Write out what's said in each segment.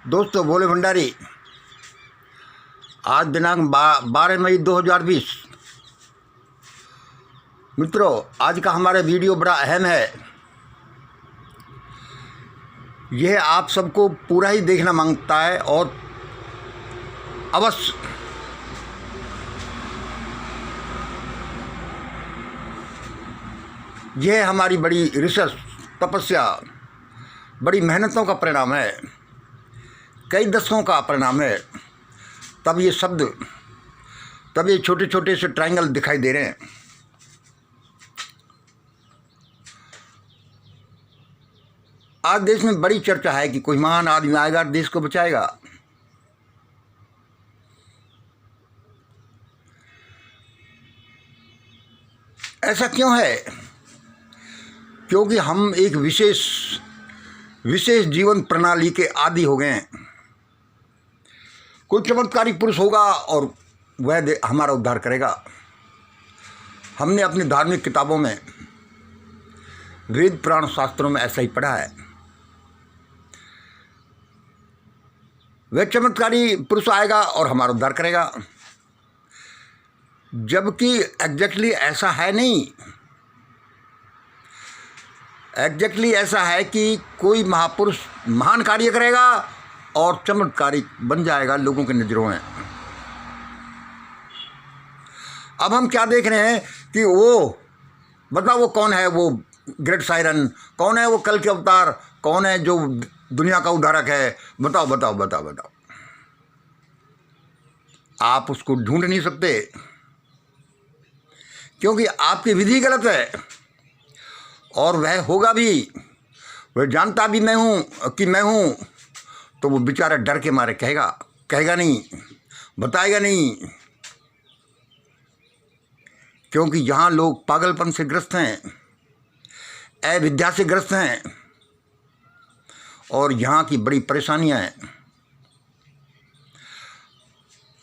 दोस्तों, भोले भंडारी। आज दिनांक 12 मई 2020। मित्रों, आज का हमारा वीडियो बड़ा अहम है। यह आप सबको पूरा ही देखना मांगता है और अवश्य यह हमारी बड़ी रिसर्च, तपस्या, बड़ी मेहनतों का परिणाम है, कई दशकों का परिणाम है। तब ये शब्द, तब ये छोटे छोटे से ट्रायंगल दिखाई दे रहे हैं। आज देश में बड़ी चर्चा है कि कोई महान आदमी आएगा, देश को बचाएगा। ऐसा क्यों है? क्योंकि हम एक विशेष जीवन प्रणाली के आदी हो गए हैं। कोई चमत्कारिक पुरुष होगा और वह हमारा उद्धार करेगा। हमने अपनी धार्मिक किताबों में, वेद पुराण शास्त्रों में ऐसा ही पढ़ा है। वह चमत्कारी पुरुष आएगा और हमारा उद्धार करेगा, जबकि एग्जैक्टली ऐसा है नहीं। एग्जैक्टली ऐसा है कि कोई महापुरुष महान कार्य करेगा और चमत्कारिक बन जाएगा लोगों के नजरों में। अब हम क्या देख रहे हैं कि वो, बताओ वो कौन है, वो ग्रेट सायरन कौन है, वो कल के अवतार कौन है जो दुनिया का उद्धारक है? बताओ बताओ बताओ बताओ। आप उसको ढूंढ नहीं सकते, क्योंकि आपकी विधि गलत है और वह होगा भी। वह जानता भी मैं हूं कि मैं हूं, तो वो बेचारा डर के मारे कहेगा नहीं, बताएगा नहीं। क्योंकि यहाँ लोग पागलपन से ग्रस्त हैं, अविद्या से ग्रस्त हैं और यहाँ की बड़ी परेशानियां हैं।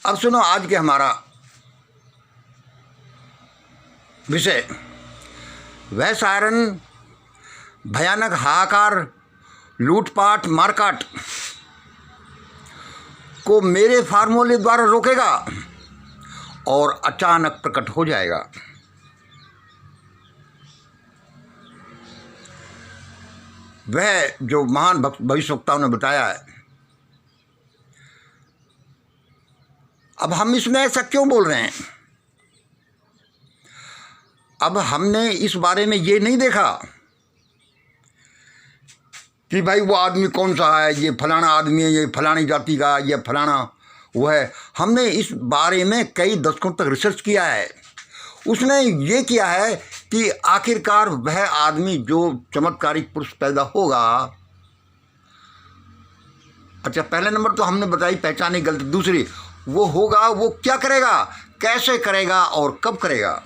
अब सुनो आज के हमारा विषय। वह सायरन भयानक हाहाकार, लूटपाट, मारकाट को मेरे फार्मूले द्वारा रोकेगा और अचानक प्रकट हो जाएगा। वह जो महान भविष्यवक्ताओं ने बताया है। अब हम इसमें ऐसा क्यों बोल रहे हैं? अब हमने इस बारे में ये नहीं देखा कि भाई वो आदमी कौन सा है, ये फलाना आदमी है, ये फलानी जाति का, ये फलाना वो है। हमने इस बारे में कई दशकों तक रिसर्च किया है। उसने ये किया है कि आखिरकार वह आदमी जो चमत्कारिक पुरुष पैदा होगा, अच्छा पहले नंबर तो हमने बताई पहचानी गलती। दूसरी, वो होगा, वो क्या करेगा, कैसे करेगा और कब करेगा।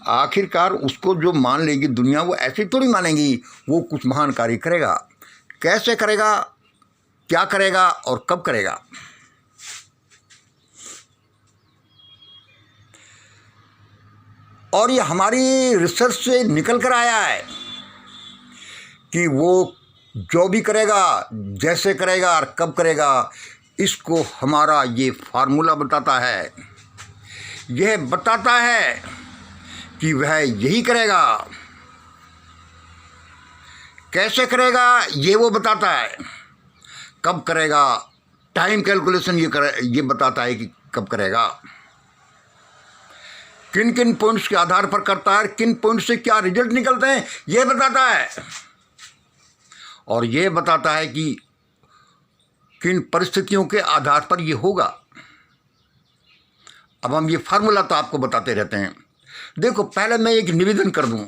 आखिरकार उसको जो मान लेगी दुनिया, वो ऐसे थोड़ी मानेगी। वो कुछ महान कार्य करेगा। कैसे करेगा, क्या करेगा और कब करेगा। और ये हमारी रिसर्च से निकल कर आया है कि वो जो भी करेगा, जैसे करेगा और कब करेगा, इसको हमारा ये फार्मूला बताता है। यह बताता है कि वह यही करेगा। कैसे करेगा ये वो बताता है। कब करेगा, टाइम कैलकुलेशन ये बताता है कि कब करेगा। किन किन पॉइंट्स के आधार पर करता है, किन पॉइंट से क्या रिजल्ट निकलते हैं, ये बताता है। और ये बताता है कि किन परिस्थितियों के आधार पर ये होगा। अब हम ये फार्मूला तो आपको बताते रहते हैं। देखो, पहले मैं एक निवेदन कर दूं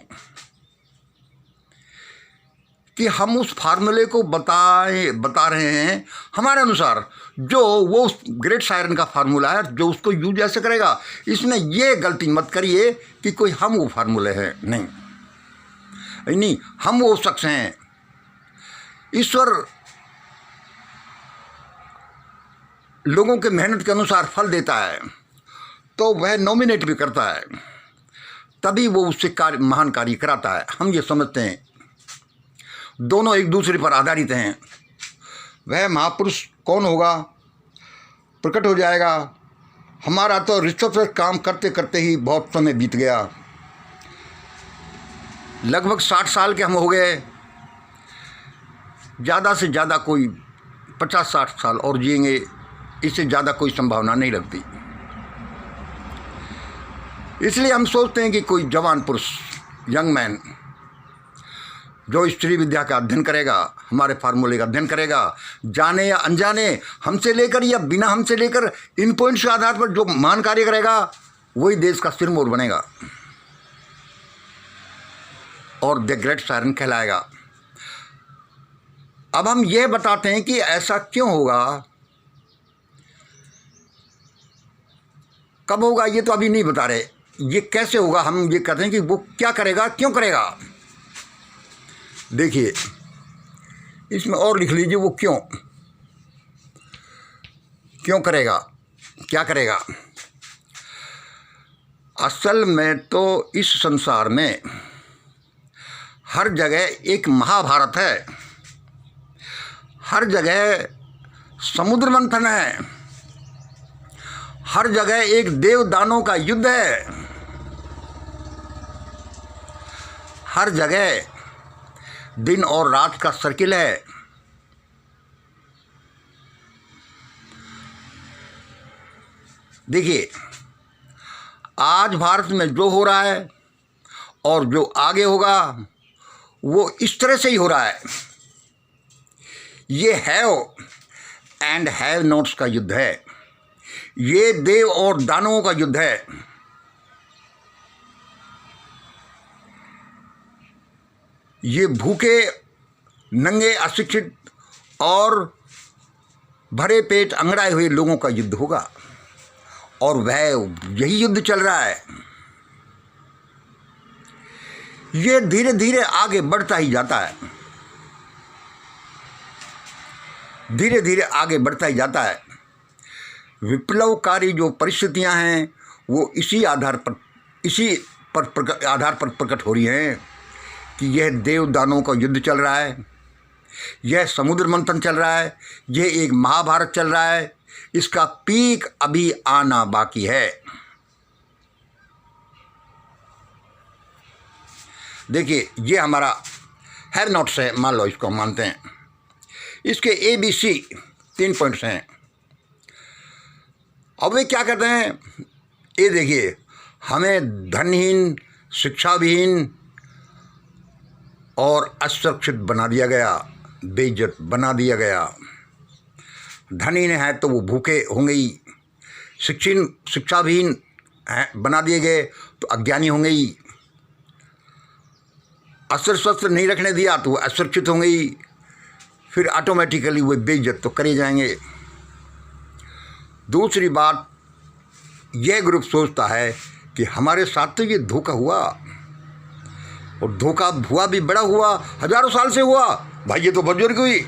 कि हम उस फार्मूले को बता रहे हैं हमारे अनुसार, जो वो ग्रेट सायरन का फार्मूला है, जो उसको यूज ऐसे करेगा। इसमें ये गलती मत करिए कि कोई हम वो फार्मूले हैं। नहीं, हम वो शख्स हैं। ईश्वर लोगों के मेहनत के अनुसार फल देता है, तो वह नॉमिनेट भी करता है, तभी वो उससे महान कार्य कराता है। हम ये समझते हैं। दोनों एक दूसरे पर आधारित हैं। वह महापुरुष कौन होगा प्रकट हो जाएगा। हमारा तो रिसर्च पर काम करते करते ही बहुत समय बीत गया। लगभग 60 साल के हम हो गए। ज़्यादा से ज़्यादा कोई 50-60 साल और जिएंगे, इससे ज़्यादा कोई संभावना नहीं लगती। इसलिए हम सोचते हैं कि कोई जवान पुरुष, यंग मैन, जो स्त्री विद्या का अध्ययन करेगा, हमारे फार्मूले का अध्ययन करेगा, जाने या अनजाने, हमसे लेकर या बिना हमसे लेकर, इन पॉइंट्स के आधार पर जो महान कार्य करेगा, वही देश का सिरमौर बनेगा और द ग्रेट सायरन कहलाएगा। अब हम यह बताते हैं कि ऐसा क्यों होगा, कब होगा, ये तो अभी नहीं बता रहे। ये कैसे होगा, हम ये कहते हैं कि वो क्या करेगा, क्यों करेगा। देखिए, इसमें और लिख लीजिए, वो क्यों करेगा, क्या करेगा। असल में तो इस संसार में हर जगह एक महाभारत है, हर जगह समुद्र मंथन है, हर जगह एक देव दानों का युद्ध है, हर जगह दिन और रात का सर्किल है। देखिए, आज भारत में जो हो रहा है और जो आगे होगा वो इस तरह से ही हो रहा है। ये हैव एंड हैव नॉट्स का युद्ध है, ये देव और दानवों का युद्ध है। ये भूखे, नंगे, अशिक्षित और भरे पेट अंगड़ाए हुए लोगों का युद्ध होगा, और वह यही युद्ध चल रहा है। ये धीरे धीरे आगे बढ़ता ही जाता है, धीरे धीरे आगे बढ़ता ही जाता है। विप्लवकारी जो परिस्थितियां हैं वो इसी आधार पर प्रकट हो रही हैं कि यह देव दानों का युद्ध चल रहा है, यह समुद्र मंथन चल रहा है, यह एक महाभारत चल रहा है। इसका पीक अभी आना बाकी है। देखिए, ये हमारा हैव नॉट्स है, मान लो इसको हम मानते हैं। इसके ABC 3 पॉइंट्स हैं। अब वे क्या कहते हैं, ये देखिए, हमें धनहीन, शिक्षाविहीन और असुरक्षित बना दिया गया, बेइज्जत बना दिया गया। धनहीन है तो वो भूखे होंगे ही, शिक्षाविहीन बना दिए गए तो अज्ञानी होंगे ही, अस्त्र शस्त्र नहीं रखने दिया तो वो असुरक्षित होंगे ही, फिर ऑटोमेटिकली वो बेइज्जत तो करे जाएंगे। दूसरी बात, यह ग्रुप सोचता है कि हमारे साथ तो ये धोखा हुआ, और धोखा हुआ भी बड़ा हुआ, हजारों साल से हुआ। भाई ये तो बुजुर्ग हुई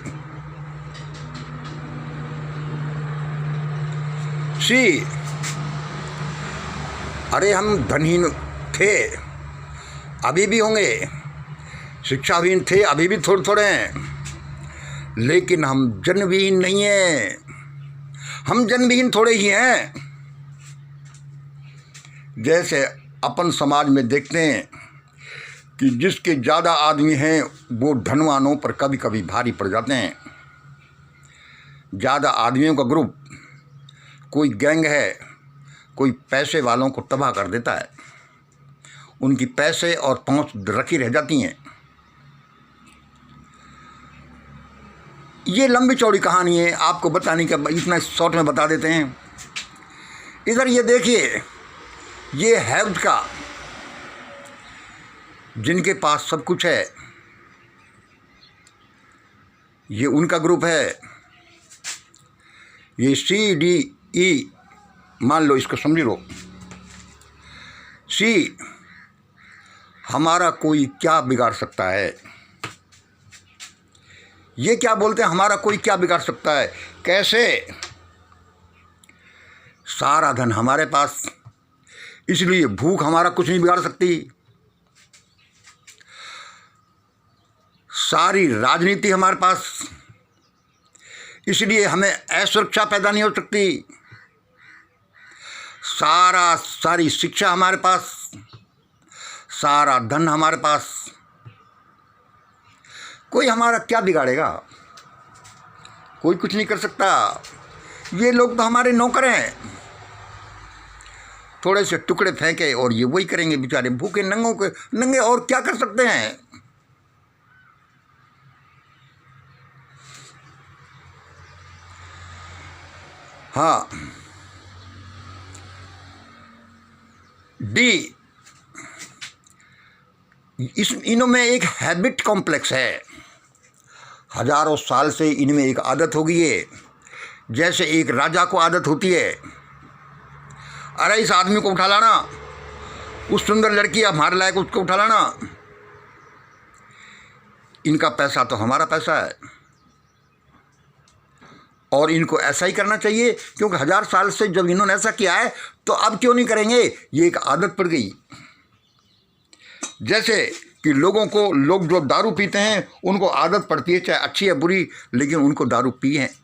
अरे हम धनहीन थे, अभी भी होंगे, शिक्षाहीन थे, अभी भी थोड़े थोड़े हैं, लेकिन हम जनविहीन नहीं हैं, हम जनविहीन थोड़े ही हैं। जैसे अपन समाज में देखते हैं कि जिसके ज़्यादा आदमी हैं वो धनवानों पर कभी कभी भारी पड़ जाते हैं। ज़्यादा आदमियों का ग्रुप, कोई गैंग है, कोई पैसे वालों को तबाह कर देता है, उनकी पैसे और पहुंच रखी रह जाती हैं। ये लंबी चौड़ी कहानी है, आपको बताने का इतना शॉर्ट में बता देते हैं। इधर ये देखिए, ये हैव्ड का, जिनके पास सब कुछ है, ये उनका ग्रुप है। ये CDE मान लो, इसको समझ लो। C, हमारा कोई क्या बिगाड़ सकता है। ये क्या बोलते हैं, हमारा कोई क्या बिगाड़ सकता है, कैसे। सारा धन हमारे पास, इसलिए भूख हमारा कुछ नहीं बिगाड़ सकती। सारी राजनीति हमारे पास, इसलिए हमें असुरक्षा पैदा नहीं हो सकती। सारी शिक्षा हमारे पास, सारा धन हमारे पास, कोई हमारा क्या बिगाड़ेगा? कोई कुछ नहीं कर सकता। ये लोग तो हमारे नौकर हैं। थोड़े से टुकड़े फेंके और ये वही करेंगे, बेचारे भूखे नंगे और क्या कर सकते हैं? हाँ, डी, इनों में एक हैबिट कॉम्प्लेक्स है। हजारों साल से इनमें एक आदत हो गई है, जैसे एक राजा को आदत होती है, अरे इस आदमी को उठा लाना, उस सुंदर लड़की हमारे लायक उसको उठा लाना, इनका पैसा तो हमारा पैसा है और इनको ऐसा ही करना चाहिए, क्योंकि 1000 साल से जब इन्होंने ऐसा किया है तो अब क्यों नहीं करेंगे? ये एक आदत पड़ गई। जैसे कि लोग जो दारू पीते हैं उनको आदत पड़ती है, चाहे अच्छी या बुरी, लेकिन उनको दारू पी है,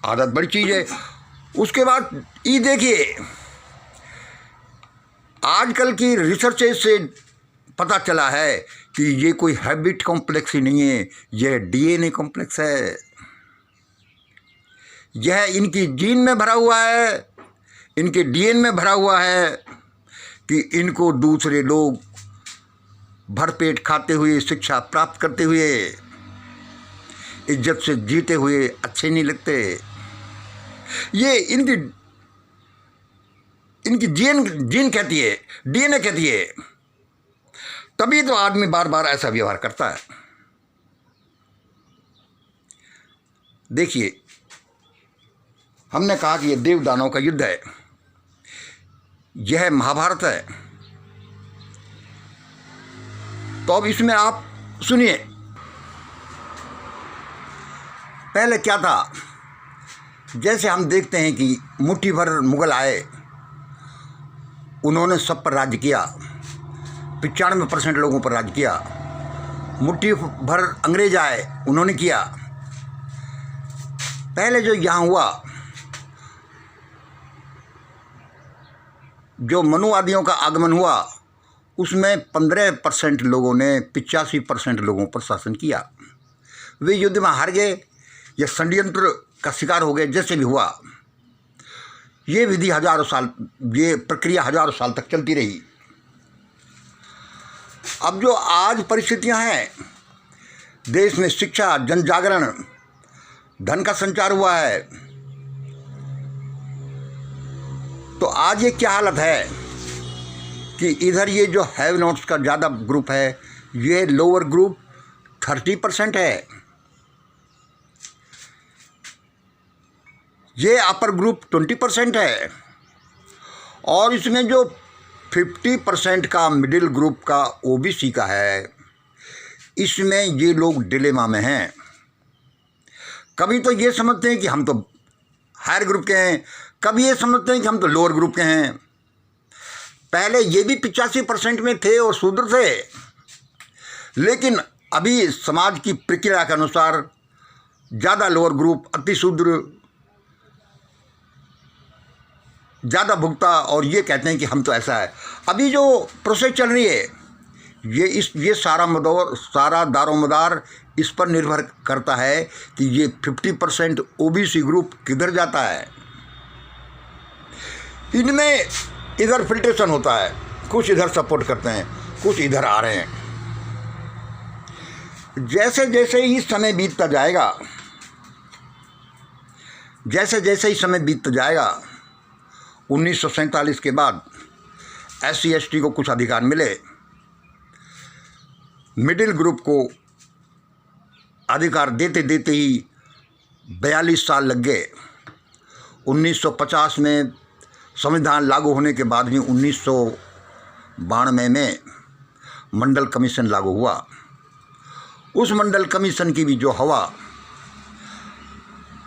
आदत बड़ी चीज़ है। उसके बाद ये देखिए, आजकल की रिसर्च से पता चला है कि ये कोई हैबिट कॉम्प्लेक्स ही नहीं है, यह डीएनए कॉम्प्लेक्स है। यह इनकी जीन में भरा हुआ है, इनके डीएनए में भरा हुआ है कि इनको दूसरे लोग भरपेट खाते हुए, शिक्षा प्राप्त करते हुए, इज्जत से जीते हुए अच्छे नहीं लगते। ये इनकी जीन कहती है, डीएनए कहती है। तभी तो आदमी बार बार ऐसा व्यवहार करता है। देखिए, हमने कहा कि यह देव दानव का युद्ध है, यह महाभारत है। तो अब इसमें आप सुनिए, पहले क्या था। जैसे हम देखते हैं कि मुट्ठी भर मुगल आए, उन्होंने सब पर राज्य किया, 95% लोगों पर राज्य किया। मुट्ठी भर अंग्रेज आए, उन्होंने किया। पहले जो यहाँ हुआ, जो मनुवादियों का आगमन हुआ, उसमें 15% लोगों ने 85% लोगों पर शासन किया। वे युद्ध में हार गए या षड्यंत्र का शिकार हो गए, जैसे भी हुआ। ये विधि हजारों साल, ये प्रक्रिया हजारों साल तक चलती रही। अब जो आज परिस्थितियां हैं, देश में शिक्षा, जन जागरण, धन का संचार हुआ है, तो आज ये क्या हालत है कि इधर ये जो हैव नॉट्स का ज़्यादा ग्रुप है, ये लोअर ग्रुप 30% है, ये अपर ग्रुप 20% है, और इसमें जो 50% का मिडिल ग्रुप का ओबीसी का है, इसमें ये लोग डिलेमा में हैं। कभी तो ये समझते हैं कि हम तो हायर ग्रुप के हैं, कभी ये समझते हैं कि हम तो लोअर ग्रुप के हैं। पहले ये भी 85% में थे और शूद्र थे, लेकिन अभी समाज की प्रक्रिया के अनुसार ज़्यादा लोअर ग्रुप, अति शूद्र ज़्यादा भुगता, और ये कहते हैं कि हम तो ऐसा है। अभी जो प्रोसेस चल रही है, ये सारा दारोमदार इस पर निर्भर करता है कि ये 50% ओबीसी ग्रुप किधर जाता है। इनमें इधर फिल्ट्रेशन होता है, कुछ इधर सपोर्ट करते हैं, कुछ इधर आ रहे हैं। जैसे जैसे ही समय बीतता जाएगा, 1947 के बाद SC ST को कुछ अधिकार मिले, मिडिल ग्रुप को अधिकार देते देते ही 42 साल लग गए। 1950 में संविधान लागू होने के बाद भी 1992 में मंडल कमीशन लागू हुआ। उस मंडल कमीशन की भी जो हवा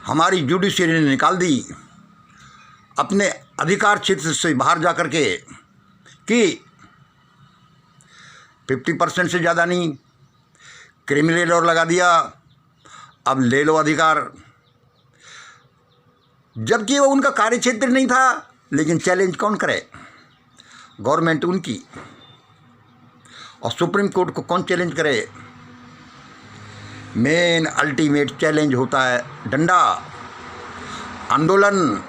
हमारी जुडिशरी ने निकाल दी, अपने अधिकार क्षेत्र से बाहर जा कर के, कि 50% से ज़्यादा नहीं, क्रिमिनल लॉ लगा दिया, अब ले लो अधिकार, जबकि वो उनका कार्यक्षेत्र नहीं था। लेकिन चैलेंज कौन करे? गवर्नमेंट उनकी, और सुप्रीम कोर्ट को कौन चैलेंज करे? मेन अल्टीमेट चैलेंज होता है डंडा, आंदोलन,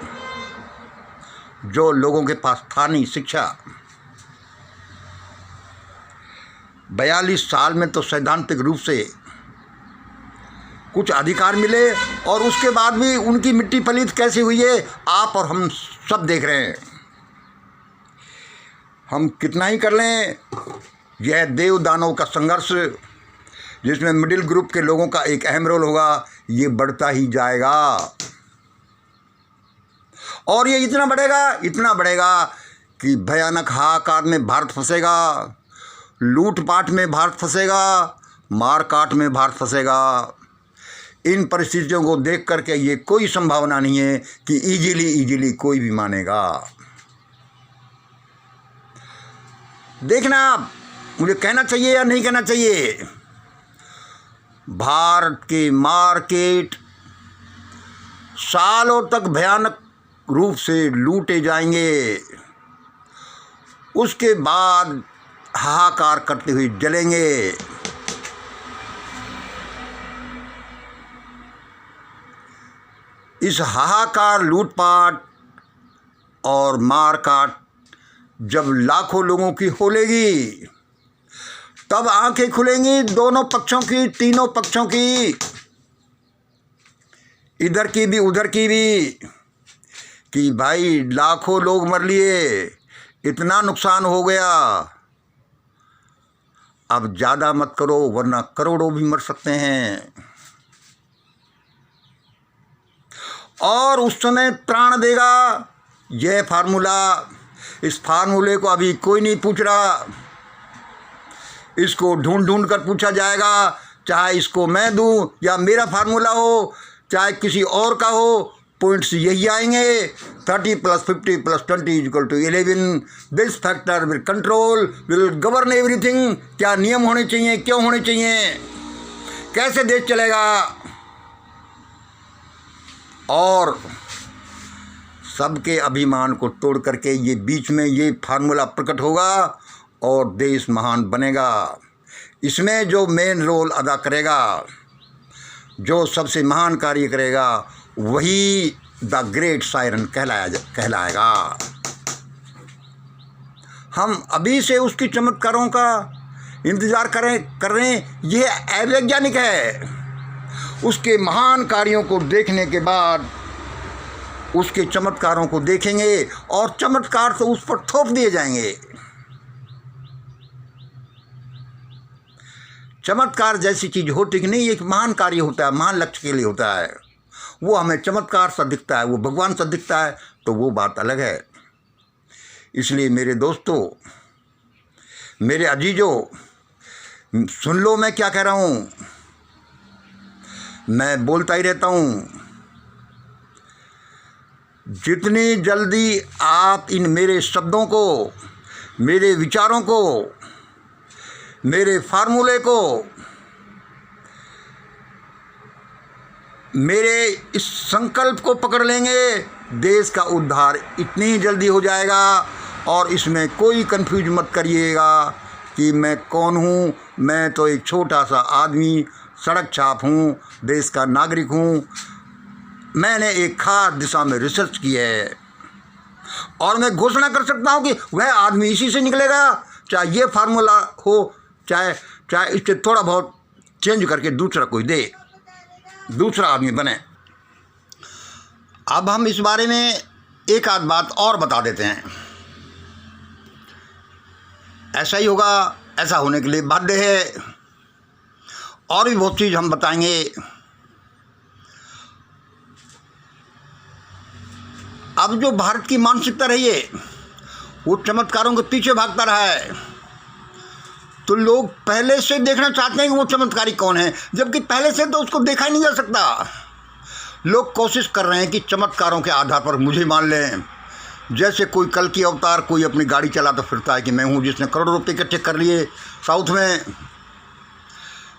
जो लोगों के पास था नहीं। शिक्षा 42 साल में तो सैद्धांतिक रूप से कुछ अधिकार मिले, और उसके बाद भी उनकी मिट्टी पलीत कैसी हुई है आप और हम सब देख रहे हैं। हम कितना ही कर लें, यह देव दानव का संघर्ष, जिसमें मिडिल ग्रुप के लोगों का एक अहम रोल होगा, ये बढ़ता ही जाएगा। और ये इतना बढ़ेगा कि भयानक हाहाकार में भारत फंसेगा, लूटपाट में भारत फंसेगा, मारकाट में भारत फंसेगा। इन परिस्थितियों को देख करके ये कोई संभावना नहीं है कि इजीली कोई भी मानेगा। देखना, मुझे कहना चाहिए या नहीं कहना चाहिए, भारत के मार्केट सालों तक भयानक रूप से लूटे जाएंगे, उसके बाद हाहाकार करते हुए जलेंगे। इस हाहाकार, लूटपाट और मारकाट जब लाखों लोगों की होलेगी, तब आंखें खुलेंगी दोनों पक्षों की, तीनों पक्षों की, इधर की भी उधर की भी, कि भाई लाखों लोग मर लिए, इतना नुकसान हो गया, अब ज़्यादा मत करो वरना करोड़ों भी मर सकते हैं। और उस समय त्राण देगा यह फार्मूला। इस फार्मूले को अभी कोई नहीं पूछ रहा, इसको ढूंढ कर पूछा जाएगा, चाहे इसको मैं दूं या मेरा फार्मूला हो, चाहे किसी और का हो, पॉइंट्स यही आएंगे। 30 + 50 + 20 = 11। This factor will control, will govern everything. क्या नियम होने चाहिए, क्यों होने चाहिए, कैसे देश चलेगा, और सबके अभिमान को तोड़ करके ये बीच में ये फार्मूला प्रकट होगा और देश महान बनेगा। इसमें जो मेन रोल अदा करेगा, जो सबसे महान कार्य करेगा, वही द ग्रेट सायरन कहलाएगा। हम अभी से उसकी चमत्कारों का इंतज़ार कर रहे हैं। यह अवैज्ञानिक है। उसके महान कार्यों को देखने के बाद उसके चमत्कारों को देखेंगे और चमत्कार तो उस पर थोप दिए जाएंगे। चमत्कार जैसी चीज़ होती कि नहीं, एक महान कार्य होता है, महान लक्ष्य के लिए होता है, वो हमें चमत्कार सा दिखता है, वो भगवान सा दिखता है, तो वो बात अलग है। इसलिए मेरे दोस्तों, मेरे अजीजों, सुन लो मैं क्या कह रहा हूँ। मैं बोलता ही रहता हूँ। जितनी जल्दी आप इन मेरे शब्दों को, मेरे विचारों को, मेरे फार्मूले को, मेरे इस संकल्प को पकड़ लेंगे, देश का उद्धार इतनी ही जल्दी हो जाएगा। और इसमें कोई कंफ्यूज मत करिएगा कि मैं कौन हूँ। मैं तो एक छोटा सा आदमी, सड़क छाप हूँ, देश का नागरिक हूँ। मैंने एक खास दिशा में रिसर्च की है और मैं घोषणा कर सकता हूँ कि वह आदमी इसी से निकलेगा, चाहे ये फार्मूला हो, चाहे इससे थोड़ा बहुत चेंज करके दूसरा कोई दे, दूसरा आदमी बने। अब हम इस बारे में एक आध बात और बता देते हैं। ऐसा ही होगा, ऐसा होने के लिए बाध्य है। और भी बहुत चीज़ हम बताएंगे। अब जो भारत की मानसिकता रही है, वो चमत्कारों के पीछे भागता रहा है, तो लोग पहले से देखना चाहते हैं कि वो चमत्कारी कौन है, जबकि पहले से तो उसको देखा ही नहीं जा सकता। लोग कोशिश कर रहे हैं कि चमत्कारों के आधार पर मुझे मान लें। जैसे कोई कल की अवतार, कोई अपनी गाड़ी चलाता फिरता है कि मैं हूँ जिसने करोड़ों रुपये इकट्ठे कर लिए साउथ में।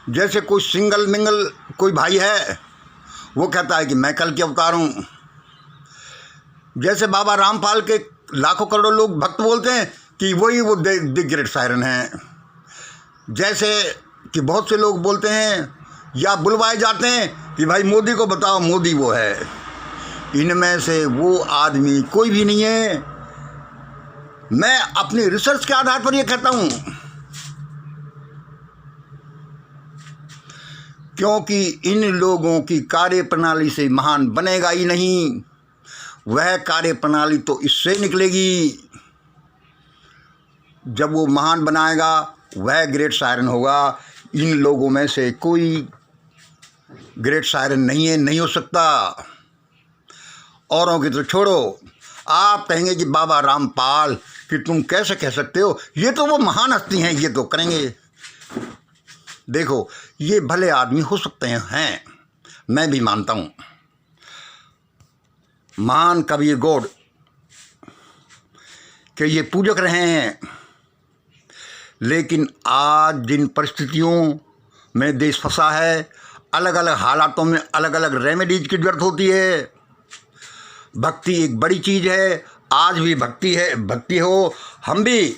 जैसे कोई सिंगल मिंगल कोई भाई है, वो कहता है कि मैं कल के अवतार हूँ। जैसे बाबा रामपाल के लाखों करोड़ों लोग भक्त बोलते हैं कि वही वो द ग्रेट सायरन हैं। जैसे कि बहुत से लोग बोलते हैं या बुलवाए जाते हैं कि भाई मोदी को बताओ, मोदी वो है। इनमें से वो आदमी कोई भी नहीं है। मैं अपनी रिसर्च के आधार पर ये कहता हूँ, क्योंकि इन लोगों की कार्यप्रणाली से महान बनेगा ही नहीं। वह कार्यप्रणाली तो इससे निकलेगी, जब वो महान बनाएगा वह ग्रेट सायरन होगा। इन लोगों में से कोई ग्रेट सायरन नहीं है, नहीं हो सकता। औरों की तो छोड़ो, आप कहेंगे कि बाबा रामपाल कि तुम कैसे कह सकते हो, ये तो वो महान हस्ती हैं, ये तो करेंगे। देखो, ये भले आदमी हो सकते हैं, मैं भी मानता हूँ। महान कबीर गौड़ के ये पूजक रहे हैं, लेकिन आज जिन परिस्थितियों में देश फंसा है, अलग अलग हालातों में अलग अलग रेमेडीज की जरूरत होती है। भक्ति एक बड़ी चीज़ है, आज भी भक्ति है, भक्ति हो। हम भी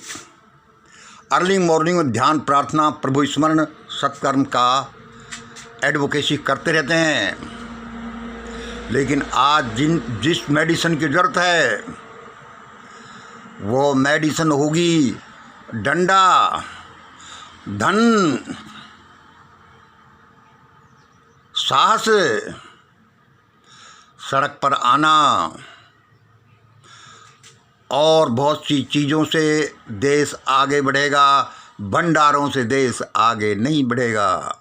अर्ली मॉर्निंग में ध्यान, प्रार्थना, प्रभु स्मरण, सत्कर्म का एडवोकेसी करते रहते हैं। लेकिन आज जिस मेडिसिन की ज़रूरत है, वो मेडिसिन होगी डंडा, धन, साहस, सड़क पर आना और बहुत सी चीज़ों से देश आगे बढ़ेगा। भंडारों से देश आगे नहीं बढ़ेगा।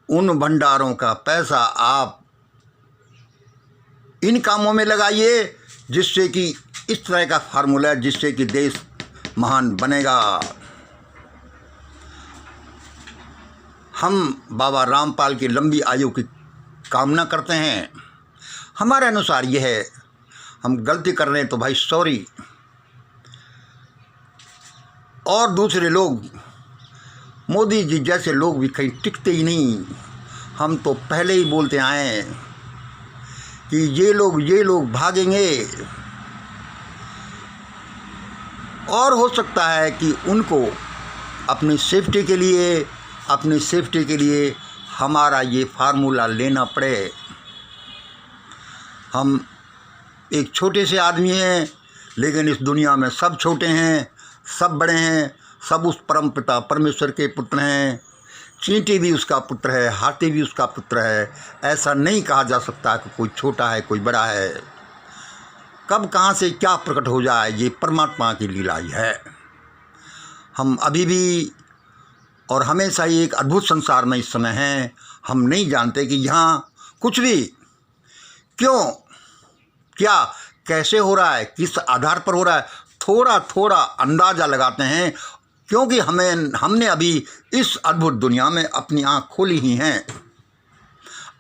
उन भंडारों का पैसा आप इन कामों में लगाइए जिससे कि इस तरह का फार्मूला, जिससे कि देश महान बनेगा। हम बाबा रामपाल की लंबी आयु की कामना करते हैं। हमारे अनुसार यह है, हम गलती कर रहे हैं तो भाई सॉरी। और दूसरे लोग, मोदी जी जैसे लोग भी कहीं टिकते ही नहीं। हम तो पहले ही बोलते आए हैं कि ये लोग भागेंगे, और हो सकता है कि उनको अपनी सेफ्टी के लिए हमारा ये फार्मूला लेना पड़े। हम एक छोटे से आदमी हैं, लेकिन इस दुनिया में सब छोटे हैं, सब बड़े हैं, सब उस परम पिता परमेश्वर के पुत्र हैं। चींटी भी उसका पुत्र है, हाथी भी उसका पुत्र है। ऐसा नहीं कहा जा सकता कि कोई छोटा है, कोई बड़ा है। कब कहाँ से क्या प्रकट हो जाए, ये परमात्मा की लीला ही है। हम अभी भी और हमेशा ही एक अद्भुत संसार में इस समय हैं। हम नहीं जानते कि यहाँ कुछ भी क्यों, क्या, कैसे हो रहा है, किस आधार पर हो रहा है, थोड़ा थोड़ा अंदाज़ा लगाते हैं, क्योंकि हमने अभी इस अद्भुत दुनिया में अपनी आँख खोली ही हैं।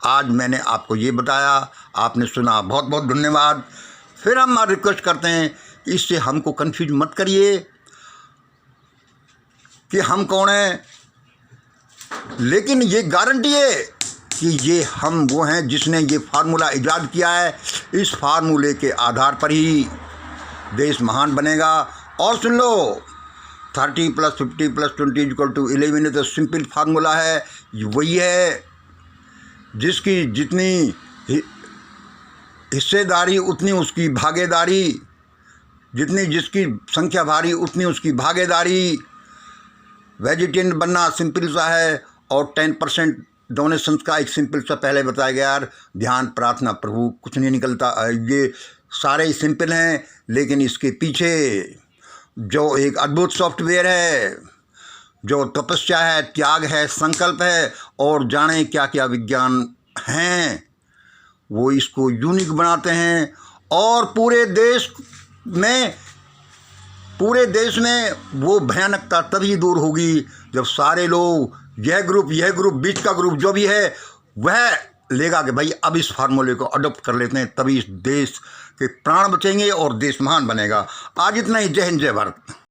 आज मैंने आपको ये बताया, आपने सुना, बहुत बहुत धन्यवाद। फिर हम रिक्वेस्ट करते हैं कि इससे हमको कन्फ्यूज मत करिए कि हम कौन हैं, लेकिन ये गारंटी है कि ये हम वो हैं जिसने ये फार्मूला ईजाद किया है। इस फार्मूले के आधार पर ही देश महान बनेगा। और सुन लो, 30 + 50 + 20 = 11 तो सिंपल फार्मूला है। वही है जिसकी जितनी हिस्सेदारी उतनी उसकी भागीदारी, जितनी जिसकी संख्या भारी उतनी उसकी भागीदारी। वेजिटेरियन बनना सिंपल सा है, और 10% डोनेशंस का एक सिंपल सा पहले बताया गया यार, ध्यान, प्रार्थना, प्रभु, कुछ नहीं निकलता। ये सारे ही सिंपल हैं, लेकिन इसके पीछे जो एक अद्भुत सॉफ्टवेयर है, जो तपस्या है, त्याग है, संकल्प है, और जाने क्या क्या विज्ञान हैं, वो इसको यूनिक बनाते हैं। और पूरे देश में वो भयानकता तभी दूर होगी जब सारे लोग, यह ग्रुप, बीच का ग्रुप जो भी है, वह लेगा कि भाई अब इस फार्मूले को अडॉप्ट कर लेते हैं, तभी इस देश के प्राण बचेंगे और देश महान बनेगा। आज इतना ही। जय हिंद, जय भारत।